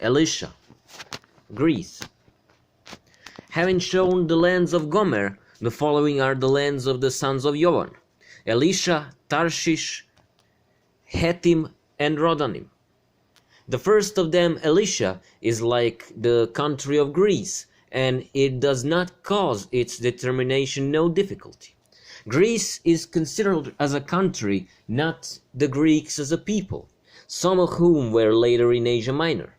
Elisha, Greece. Having shown the lands of Gomer, the following are the lands of the sons of Jovan: Elisha, Tarshish, Hettim, and Rodanim. The first of them, Elisha, is like the country of Greece, and it does not cause its determination no difficulty. Greece is considered as a country, not the Greeks as a people, some of whom were later in Asia Minor.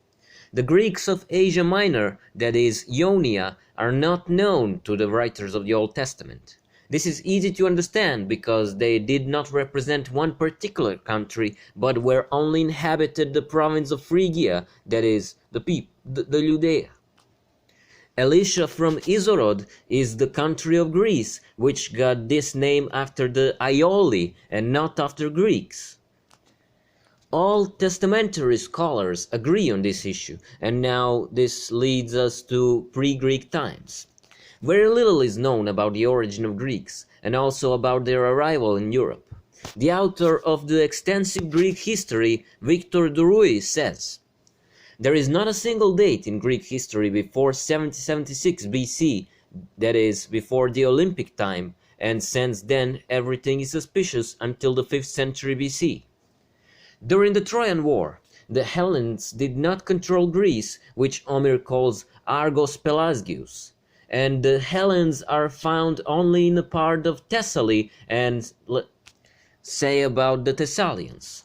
The Greeks of Asia Minor, that is, Ionia, are not known to the writers of the Old Testament. This is easy to understand because they did not represent one particular country, but were only inhabited the province of Phrygia, that is, the Judea. Elisha from Izorod is the country of Greece, which got this name after the Aioli and not after Greeks. All testamentary scholars agree on this issue, and now this leads us to pre-Greek times. Very little is known about the origin of Greeks, and also about their arrival in Europe. The author of the extensive Greek history, Victor Duruy, says, "There is not a single date in Greek history before 7076 BC, that is, before the Olympic time, and since then everything is suspicious until the 5th century BC. During the Trojan War, the Hellenes did not control Greece, which Homer calls Argos Pelasgius, and the Hellenes are found only in a part of Thessaly and say about the Thessalians.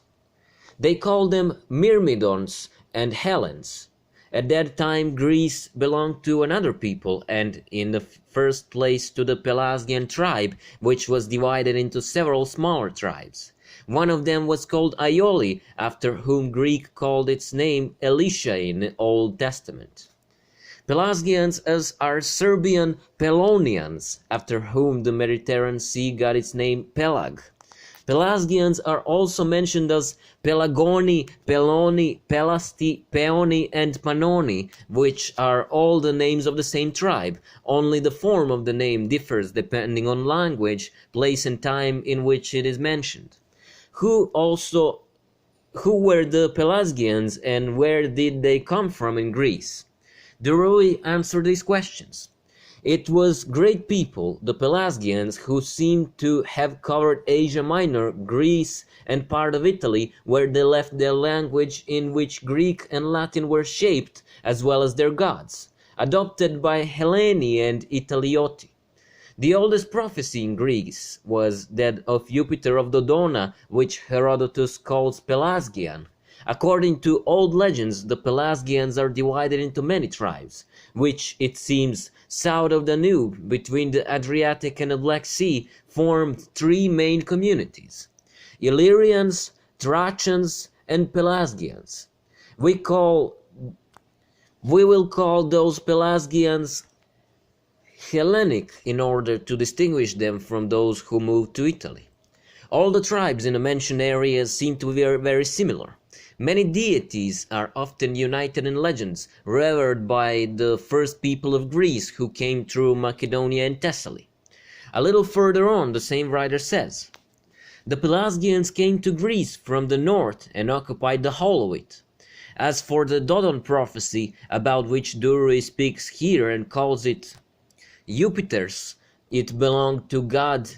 They call them Myrmidons and Hellenes. At that time Greece belonged to another people, and in the first place to the Pelasgian tribe, which was divided into several smaller tribes. One of them was called Aioli, after whom Greek called its name Elisha in the Old Testament. Pelasgians are Serbian Pelonians, after whom the Mediterranean Sea got its name Pelag. Pelasgians are also mentioned as Pelagoni, Peloni, Pelasti, Peoni, and Panoni, which are all the names of the same tribe, only the form of the name differs depending on language, place and time in which it is mentioned. Who were the Pelasgians and where did they come from in Greece? Duruy answered these questions. It was great people, the Pelasgians, who seem to have covered Asia Minor, Greece, and part of Italy, where they left their language in which Greek and Latin were shaped, as well as their gods, adopted by Helleni and Italiote. The oldest prophecy in Greece was that of Jupiter of Dodona, which Herodotus calls Pelasgian. According to old legends, the Pelasgians are divided into many tribes, which, it seems, south of the Danube, between the Adriatic and the Black Sea, form three main communities: Illyrians, Thracians, and Pelasgians. We will call those Pelasgians Hellenic in order to distinguish them from those who moved to Italy. All the tribes in the mentioned areas seem to be very similar. Many deities are often united in legends, revered by the first people of Greece who came through Macedonia and Thessaly. A little further on, the same writer says, "The Pelasgians came to Greece from the north and occupied the whole of it. As for the Dodon prophecy, about which Duruy speaks here and calls it Jupiter's, it belonged to god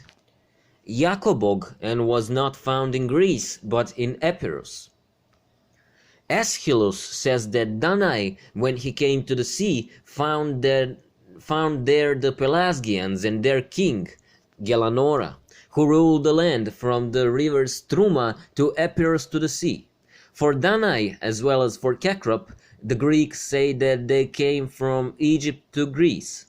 Jacobog and was not found in Greece, but in Epirus. Aeschylus says that Danae, when he came to the sea, found there the Pelasgians and their king, Gelanora, who ruled the land from the river Struma to Epirus to the sea. For Danae, as well as for Cecrop, the Greeks say that they came from Egypt to Greece.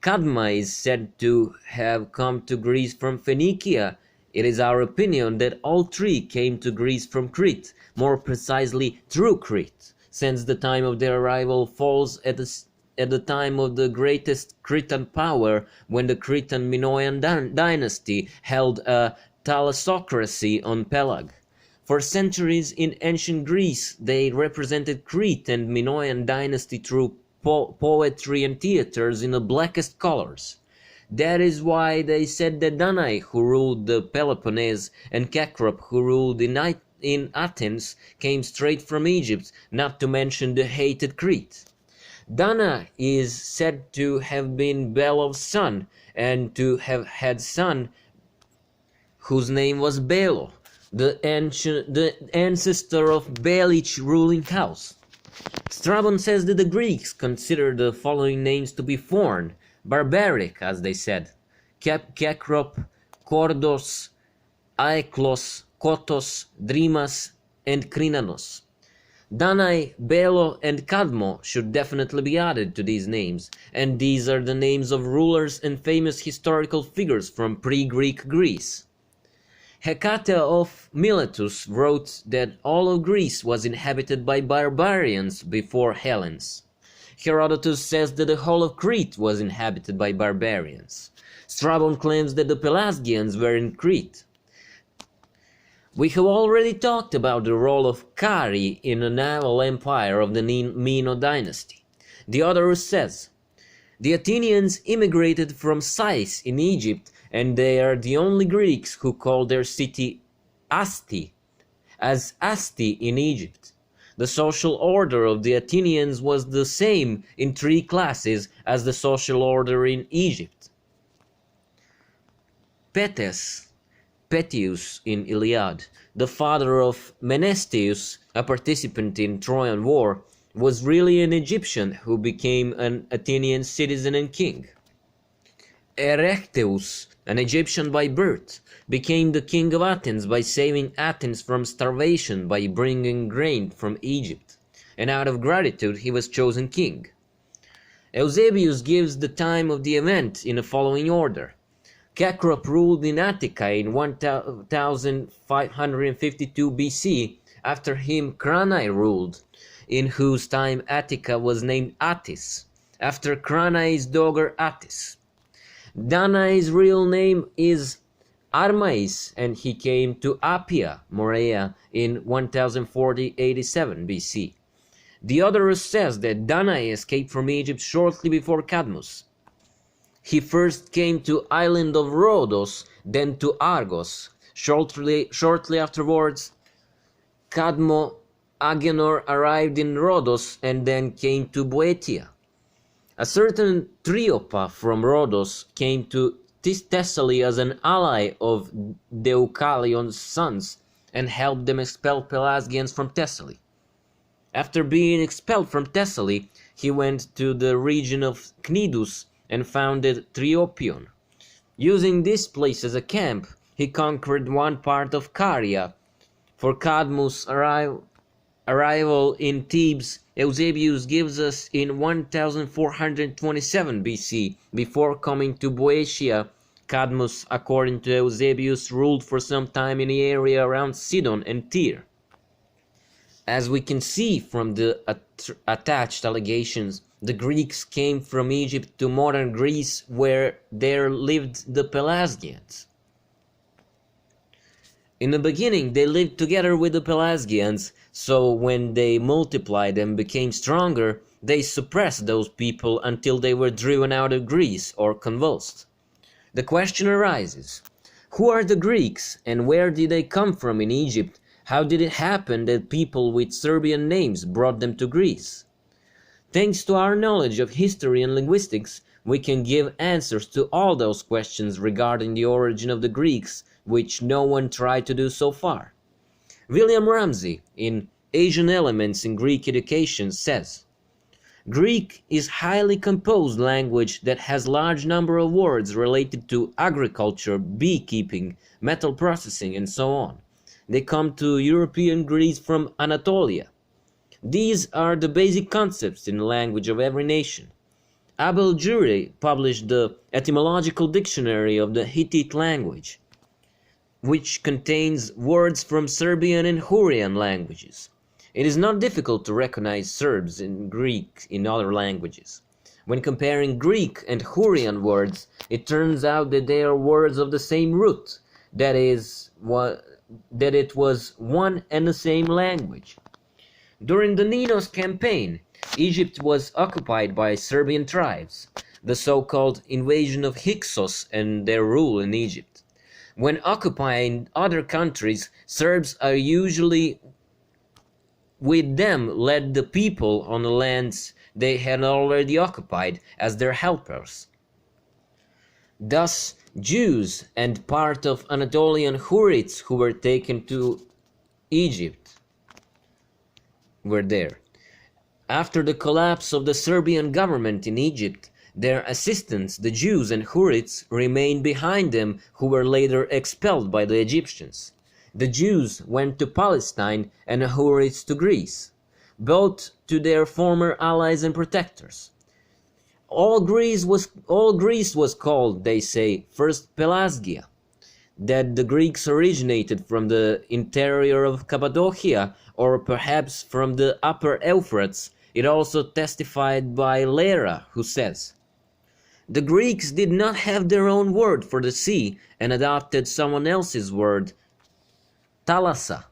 Cadma is said to have come to Greece from Phoenicia. It is our opinion that all three came to Greece from Crete, more precisely through Crete, since the time of their arrival falls at the time of the greatest Cretan power, when the Cretan Minoan dynasty held a thalassocracy on Pelag. For centuries in ancient Greece they represented Crete and Minoan dynasty through poetry and theaters in the blackest colors. That is why they said that Danae, who ruled the Peloponnese, and Cecrop, who ruled in in Athens came straight from Egypt, not to mention the hated Crete. Dana is said to have been Belov's son, and to have had son whose name was Belo, the ancestor of Belich ruling house. Strabon says that the Greeks considered the following names to be foreign, barbaric, as they said: Kekrop, Kordos, Aeklos, Kotos, Drimas, and Krinanos. Danai, Belo, and Cadmo should definitely be added to these names, and these are the names of rulers and famous historical figures from pre-Greek Greece. Hecate of Miletus wrote that all of Greece was inhabited by barbarians before Hellenes. Herodotus says that the whole of Crete was inhabited by barbarians. Strabon claims that the Pelasgians were in Crete. We have already talked about the role of Kari in the naval empire of the Mino dynasty. Diodorus says, "The Athenians immigrated from Sais in Egypt, and they are the only Greeks who call their city Asti, as Asti in Egypt. The social order of the Athenians was the same in 3 classes as the social order in Egypt. Petius in Iliad, the father of Menesthius, a participant in Trojan War, was really an Egyptian who became an Athenian citizen and king. Erechtheus, an Egyptian by birth, became the king of Athens by saving Athens from starvation by bringing grain from Egypt, and out of gratitude he was chosen king. Eusebius gives the time of the event in the following order. Kekrop ruled in Attica in 1552 BC, after him Cranae ruled, in whose time Attica was named Attis, after Cranae's daughter Attis. Danae's real name is Armais, and he came to Appia, Morea, in 1040-87 BC. Diodorus says that Danae escaped from Egypt shortly before Cadmus. He first came to island of Rhodos, then to Argos. Shortly afterwards, Cadmo Agenor arrived in Rhodos and then came to Boeotia. A certain Triopa from Rhodos came to Thessaly as an ally of Deucalion's sons and helped them expel Pelasgians from Thessaly. After being expelled from Thessaly, he went to the region of Cnidus and founded Triopion. Using this place as a camp, he conquered one part of Caria. For Cadmus' arrival in Thebes, Eusebius gives us in 1427 BC. Before coming to Boeotia, Cadmus, according to Eusebius, ruled for some time in the area around Sidon and Tyre. As we can see from the attached allegations, the Greeks came from Egypt to modern Greece, where there lived the Pelasgians. In the beginning, they lived together with the Pelasgians, so when they multiplied and became stronger, they suppressed those people until they were driven out of Greece or convulsed. The question arises, who are the Greeks and where did they come from in Egypt? How did it happen that people with Serbian names brought them to Greece? Thanks to our knowledge of history and linguistics, we can give answers to all those questions regarding the origin of the Greeks, which no one tried to do so far. William Ramsey, in Asian Elements in Greek Education, says, Greek is highly composed language that has large number of words related to agriculture, beekeeping, metal processing, and so on. They come to European Greece from Anatolia. These are the basic concepts in the language of every nation. Abel Jure published the Etymological Dictionary of the Hittite language, which contains words from Serbian and Hurrian languages. It is not difficult to recognize Serbs in Greek in other languages. When comparing Greek and Hurrian words, it turns out that they are words of the same root, that it was one and the same language. During the Ninos campaign, Egypt was occupied by Serbian tribes, the so-called invasion of Hyksos and their rule in Egypt. When occupying other countries, Serbs are usually with them led the people on the lands they had already occupied as their helpers. Thus, Jews and part of Anatolian Hurrites who were taken to Egypt were there. After the collapse of the Serbian government in Egypt, their assistants, the Jews and Hurrites, remained behind them, who were later expelled by the Egyptians. The Jews went to Palestine and the Hurrites to Greece, both to their former allies and protectors. All Greece was called, they say, first Pelasgia, that the Greeks originated from the interior of Cappadocia, or perhaps from the upper Euphrates. It also testified by Lera, who says, "The Greeks did not have their own word for the sea and adopted someone else's word, thalassa,